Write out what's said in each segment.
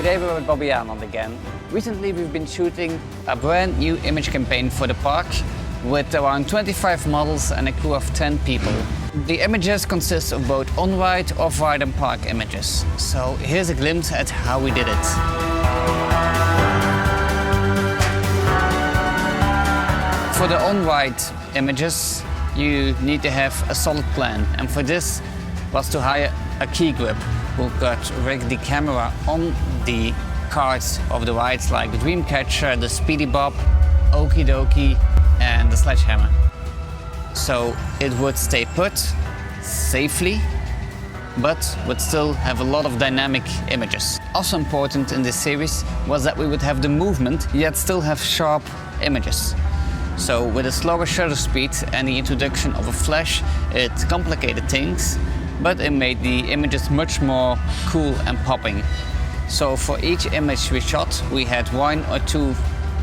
Today we're at Bobbejaanland again. Recently we've been shooting a brand new image campaign for the park with around 25 models and a crew of 10 people. The images consist of both on-ride, off-ride and park images. So here's a glimpse at how we did it. For the on-ride images, you need to have a solid plan, and for this was to hire a key grip who could rig the camera on the cards of the rides like the Dreamcatcher, the Speedy Bob, Okie Dokie and the Sledgehammer. So it would stay put safely, but would still have a lot of dynamic images. Also important in this series was that we would have the movement, yet still have sharp images. So with a slower shutter speed and the introduction of a flash, it complicated things, but it made the images much more cool and popping. So for each image we shot, we had 1 or 2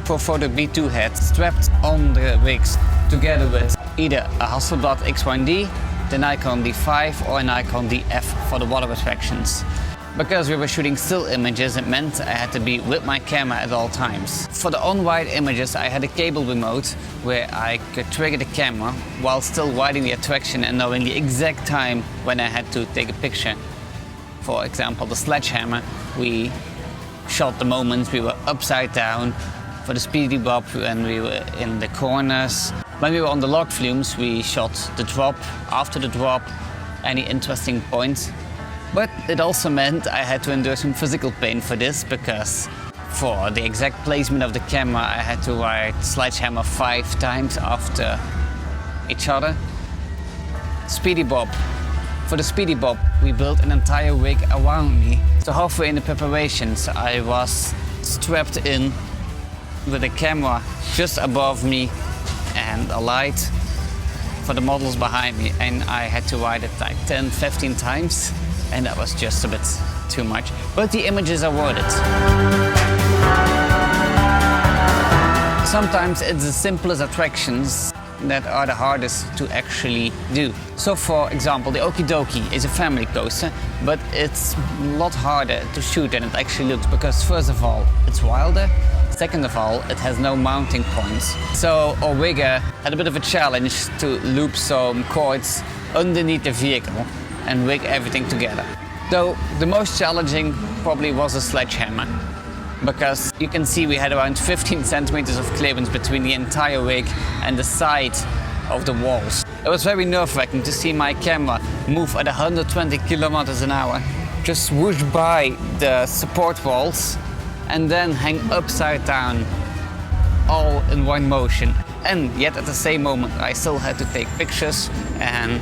Profoto B2 heads strapped on the rigs together with either a Hasselblad X1D, the Nikon D5 or a Nikon DF for the water attractions. Because we were shooting still images, it meant I had to be with my camera at all times. For the on-ride images, I had a cable remote where I could trigger the camera while still riding the attraction and knowing the exact time when I had to take a picture. For example, the Sledgehammer, we shot the moments we were upside down. For the Speedy Bob, when we were in the corners. When we were on the log flumes, we shot the drop, after the drop, any interesting points. But it also meant I had to endure some physical pain for this, because for the exact placement of the camera, I had to ride Sledgehammer 5 times after each other. Speedy Bob. For the Speedy Bob, we built an entire rig around me. So halfway in the preparations, I was strapped in with a camera just above me and a light for the models behind me, and I had to ride it like 10-15 times, and that was just a bit too much. But the images are worth it. Sometimes it's the simplest attractions that are the hardest to actually do. So for example, the Okie Dokie is a family coaster, but it's a lot harder to shoot than it actually looks, because first of all, it's wilder. Second of all, it has no mounting points. So our rigger had a bit of a challenge to loop some cords underneath the vehicle and rig everything together. Though the most challenging probably was a Sledgehammer, because you can see we had around 15 centimeters of clearance between the entire rig and the side of the walls. It was very nerve-wracking to see my camera move at 120 kilometers an hour, just swoosh by the support walls and then hang upside down, all in one motion. And yet at the same moment I still had to take pictures and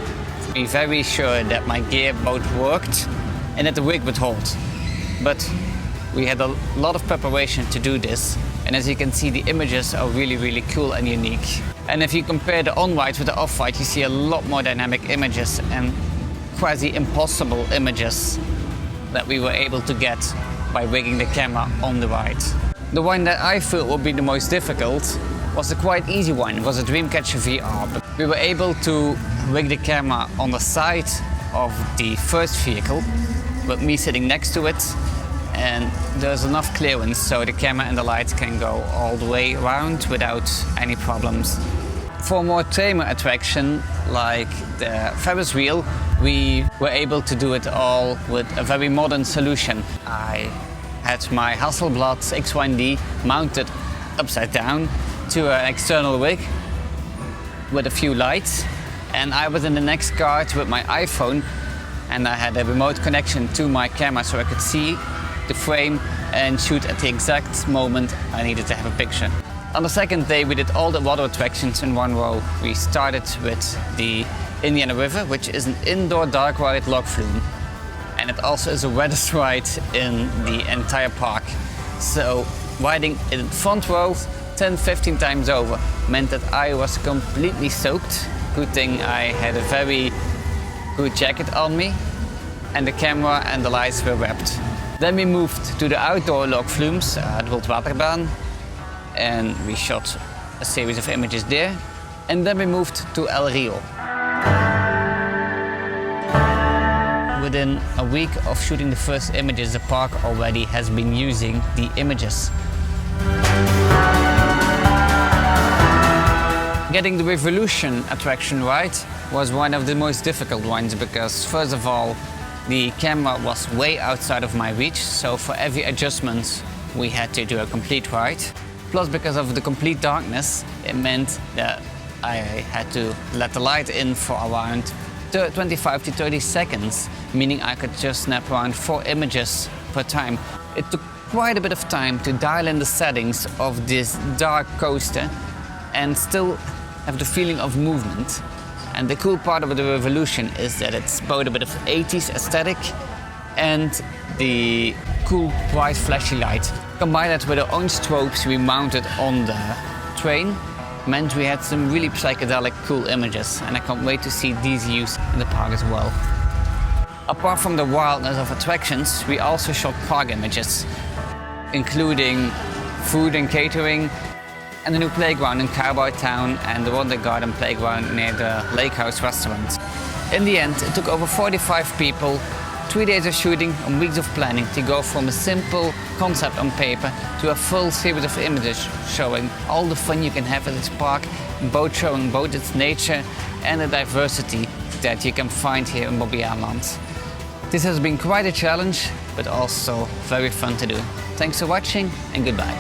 be very sure that my gear both worked and that the rig would hold. But we had a lot of preparation to do this, and as you can see, the images are really cool and unique. And if you compare the on-ride with the off-ride, you see a lot more dynamic images and quasi-impossible images that we were able to get by rigging the camera on the ride. The one that I feel would be the most difficult was a quite easy one. It was a Dreamcatcher VR. But we were able to rig the camera on the side of the first vehicle with me sitting next to it, and there's enough clearance so the camera and the lights can go all the way around without any problems. For a more tamer attraction like the Ferris wheel, we were able to do it all with a very modern solution. I had my Hasselblad X1D mounted upside down to an external rig with a few lights, and I was in the next cart with my iPhone, and I had a remote connection to my camera so I could see the frame and shoot at the exact moment I needed to have a picture. On the second day we did all the water attractions in one row. We started with the Indiana River, which is an indoor dark ride log flume, and it also is the wettest ride in the entire park. So riding in front row 10-15 times over meant that I was completely soaked. Good thing I had a very good jacket on me, and the camera and the lights were wrapped. Then we moved to the outdoor log flumes, the Bobbejaanland, and we shot a series of images there. And then we moved to El Rio. within a week of shooting the first images, the park already has been using the images. Getting the Revolution attraction right was one of the most difficult ones because, first of all, the camera was way outside of my reach, so for every adjustment we had to do a complete right. Plus, because of the complete darkness, it meant that I had to let the light in for around 25 to 30 seconds, meaning I could just snap around 4 images per time. It took quite a bit of time to dial in the settings of this dark coaster and still have the feeling of movement. And the cool part of the Revolution is that it's both a bit of 80s aesthetic and the cool, bright, flashy light. Combine that with our own strobes we mounted on the train meant we had some really psychedelic, cool images, and I can't wait to see these used in the park as well. Apart from the wildness of attractions, we also shot park images, including food and catering, and the new playground in Cowboy Town and the Wonder Garden playground near the Lake House restaurant. In the end, it took over 45 people, 3 days of shooting and weeks of planning to go from a simple concept on paper to a full series of images showing all the fun you can have at this park, both showing both its nature and the diversity that you can find here in Bobbejaanland. This has been quite a challenge, but also very fun to do. Thanks for watching and goodbye.